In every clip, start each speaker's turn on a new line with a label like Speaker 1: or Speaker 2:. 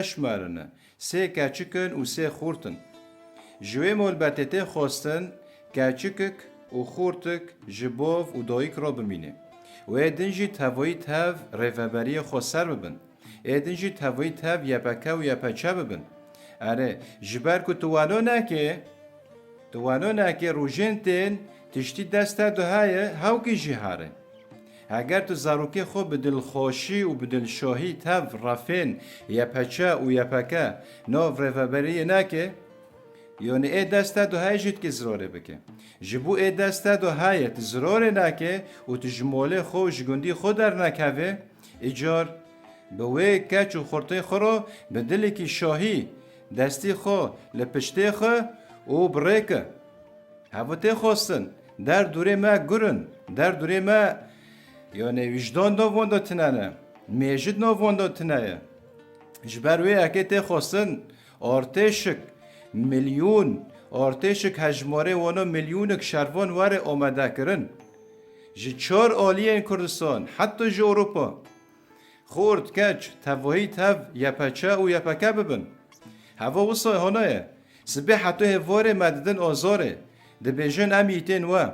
Speaker 1: شمارنه سه کچکن و سه خورتن جوی مولبتته خواستن کچکک و خورتک جباف و دایک را بمینه و ایدنجی تاوی تاو ریفبری خسر ببن ایدنجی تاوی تاو یپکه و یپچه ببن اره جبر که توانو نکه روژن تین تشتی دسته دوهای هاوکی جهاره اگر تو زاروکی خو به دلخوشی و به دلشاهی تاو رافین یپچه و یپکه ناو ریفبری نکه یعنی ای دسته دو های جید که زراره بکه جبو ای دسته دو هایت زراره نکه و تجماله خو جگندی خود در نکوه ایجار به وی کچ و خورته خورو به دلی که شاهی دستی خو لپشته خو و بریکه هفته خواستن در دوره ما گرن در دوره ما یعنی وجدان نوانده تنانه میجد نوانده تنانه جبر وی اکه ته خواستن ارتشک میلیون ارتشک هجماره وانا میلیونک شروان واره آمده کرن جی چار آلیه کردستان حتی جی اروپا خورد کچ تواهی تاو یپچه و یپکه ببن هوا وصای هانایه سبه حتی هواره مددن آزاره ده بیجن ام یتین و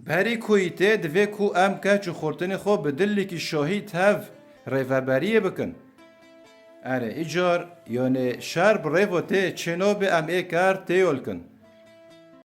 Speaker 1: بری کویته دوی کو ام کچ و خورتن خواب به دلی که شاهی تاو ریفبریه بکن اره ایجار یعنی شرب ریفو ته چنو به ام ای کار تیول کن